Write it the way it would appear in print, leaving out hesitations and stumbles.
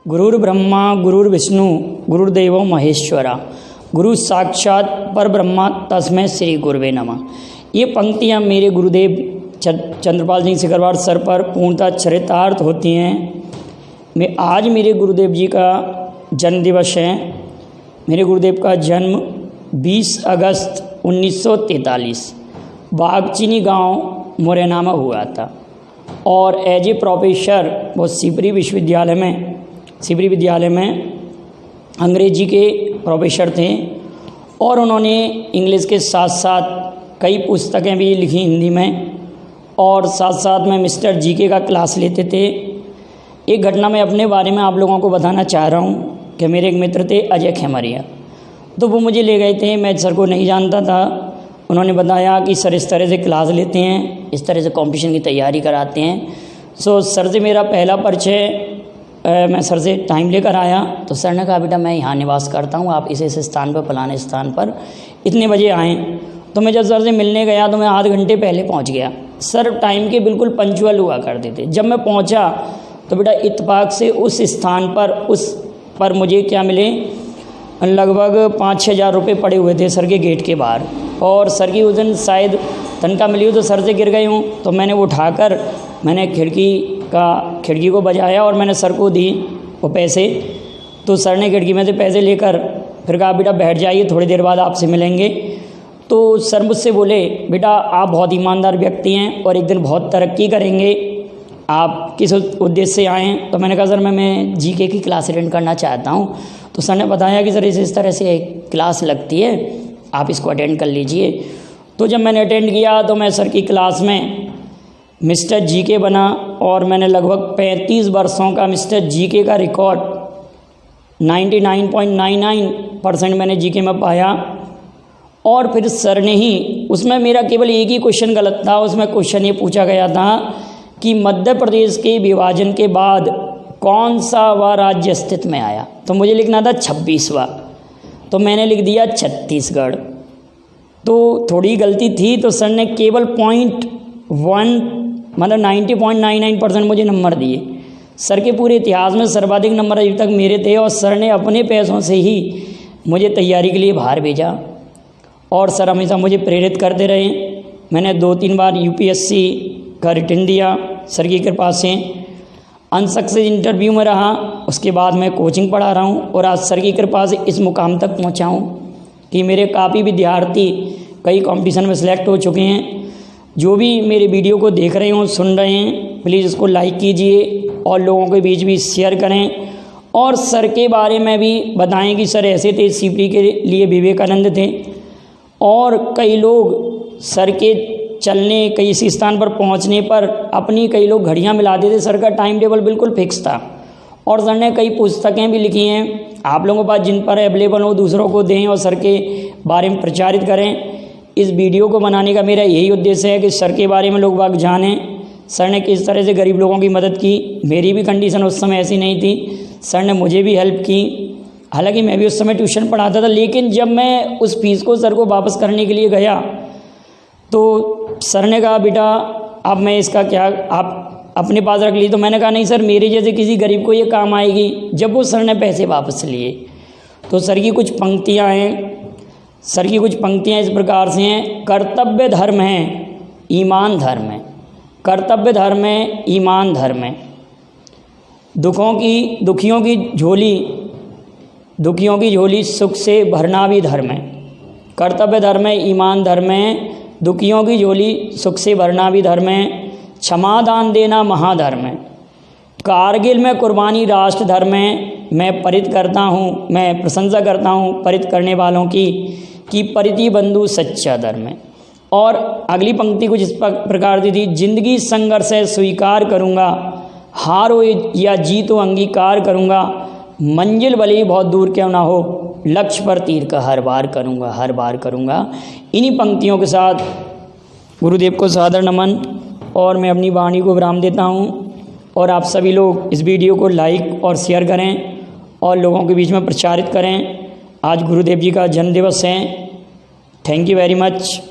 गुरुर्ब्रह्मा गुरुर्विष्णु गुरुर्देवो महेश्वरा गुरु साक्षात परब्रह्मा तस्मै श्री गुरुवे नमः। ये पंक्तियाँ मेरे गुरुदेव चंद्रपाल सिंह सिकरवार सर पर पूर्णतः चरितार्थ होती हैं। मैं आज मेरे गुरुदेव जी का जन्म दिवस है। मेरे गुरुदेव का जन्म 20 अगस्त 1943 बागचीनी गांव मुरैना में हुआ था और एज ए प्रोफेसर वो सिपरी विद्यालय में अंग्रेजी के प्रोफेसर थे और उन्होंने इंग्लिश के साथ साथ कई पुस्तकें भी लिखी हिंदी में और साथ साथ में मिस्टर जीके का क्लास लेते थे। एक घटना मैं अपने बारे में आप लोगों को बताना चाह रहा हूँ कि मेरे एक मित्र थे अजय खेमरिया, तो वो मुझे ले गए थे। मैं सर को नहीं जानता था। उन्होंने बताया कि सर इस तरह से क्लास लेते हैं, इस तरह से कंपटीशन की तैयारी कराते हैं। सो सर से मेरा पहला परिचय मैं सर से टाइम लेकर आया तो सर ने कहा बेटा मैं यहाँ निवास करता हूँ, आप इस स्थान पर फलाने स्थान पर इतने बजे आएँ। तो मैं जब सर से मिलने गया तो मैं आधे घंटे पहले पहुँच गया। सर टाइम के बिल्कुल पंक्चुअल हुआ करते थे। जब मैं पहुँचा तो बेटा इत्तेफाक से उस स्थान पर मुझे क्या मिले, लगभग 5-6 हज़ार रुपये पड़े हुए थे सर के गेट के बाहर। और सर की उस दिन शायद तनख्वाह मिली हो तो सर से गिर गई हूँ। तो मैंने वो उठाकर मैंने खिड़की को बजाया और मैंने सर को दी वो पैसे। तो सर ने खिड़की में से पैसे लेकर फिर कहा बेटा बैठ जाइए, थोड़ी देर बाद आपसे मिलेंगे। तो सर मुझसे बोले बेटा आप बहुत ईमानदार व्यक्ति हैं और एक दिन बहुत तरक्की करेंगे, आप किस उद्देश्य से आए हैं। तो मैंने कहा सर मैं जीके की क्लास अटेंड करना चाहता हूँ। तो सर ने बताया कि सर इस तरह से एक क्लास लगती है, आप इसको अटेंड कर लीजिए। तो जब मैंने अटेंड किया तो मैं सर की क्लास में मिस्टर जीके बना और मैंने लगभग 35 वर्षों का मिस्टर जीके का रिकॉर्ड 99.99% मैंने जीके में पाया। और फिर सर ने ही उसमें मेरा केवल एक ही क्वेश्चन गलत था। उसमें क्वेश्चन ये पूछा गया था कि मध्य प्रदेश के विभाजन के बाद कौन सा वह राज्य अस्तित्व में आया। तो मुझे लिखना था 26वां, तो मैंने लिख दिया छत्तीसगढ़। तो थोड़ी गलती थी तो सर ने केवल 90.99% मुझे नंबर दिए। सर के पूरे इतिहास में सर्वाधिक नंबर अभी तक मेरे थे और सर ने अपने पैसों से ही मुझे तैयारी के लिए बाहर भेजा और सर हमेशा मुझे प्रेरित करते रहे। मैंने 2-3 बार यूपीएससी का रिटर्न दिया सर की कृपा से। अनसक्सेस इंटरव्यू में रहा, उसके बाद मैं कोचिंग पढ़ा रहा हूँ और आज सर की कृपा से इस मुकाम तक पहुँचा हूँ कि मेरे काफ़ी विद्यार्थी कई कंपटीशन में सिलेक्ट हो चुके हैं। जो भी मेरे वीडियो को देख रहे हो सुन रहे हैं प्लीज़ इसको लाइक कीजिए और लोगों के बीच भी शेयर करें और सर के बारे में भी बताएं कि सर ऐसे थे, सिपरी के लिए विवेकानंद थे और कई लोग सर के चलने कई स्थान पर पहुंचने पर अपनी कई लोग घड़ियां मिलाते थे। सर का टाइम टेबल बिल्कुल फिक्स था और सर ने कई पुस्तकें भी लिखी हैं। आप लोगों के पास जिन पर अवेलेबल हो दूसरों को दें और सर के बारे में प्रचारित करें। इस वीडियो को बनाने का मेरा यही उद्देश्य है कि सर के बारे में लोग बाग जानें, सर ने किस तरह से गरीब लोगों की मदद की। मेरी भी कंडीशन उस समय ऐसी नहीं थी, सर ने मुझे भी हेल्प की। हालांकि मैं भी उस समय ट्यूशन पढ़ाता था, लेकिन जब मैं उस फीस को सर को वापस करने के लिए गया तो सर ने कहा बेटा अब मैं इसका क्या आप अपने पास रख ली। तो मैंने कहा नहीं सर, मेरे जैसे किसी गरीब को ये काम आएगी। जब वो सर ने पैसे वापस लिए तो सर की कुछ पंक्तियाँ इस प्रकार से हैं। कर्तव्य धर्म है, ईमान धर्म है। कर्तव्य धर्म है, ईमान धर्म है। दुखियों की झोली सुख से भरना भी धर्म है। कर्तव्य धर्म है, ईमान धर्म है। दुखियों की झोली सुख से भरना भी धर्म है। क्षमा दान देना महाधर्म है। कारगिल में कुर्बानी राष्ट्र धर्म है। मैं प्रशंसा करता हूँ परित करने वालों की कि परिति बंधु सच्चा धर्म है। और अगली पंक्ति कुछ इस प्रकार दी थी, जिंदगी संघर्ष है स्वीकार करूँगा, हार हो या जीत हो अंगीकार करूँगा, मंजिल भले ही बहुत दूर क्यों ना हो, लक्ष्य पर तीर का हर बार करूँगा। इन्हीं पंक्तियों के साथ गुरुदेव को सादर नमन और मैं अपनी वाणी को विराम देता हूँ। और आप सभी लोग इस वीडियो को लाइक और शेयर करें और लोगों के बीच में प्रचारित करें। आज गुरुदेव जी का जन्मदिवस है। Thank you very much.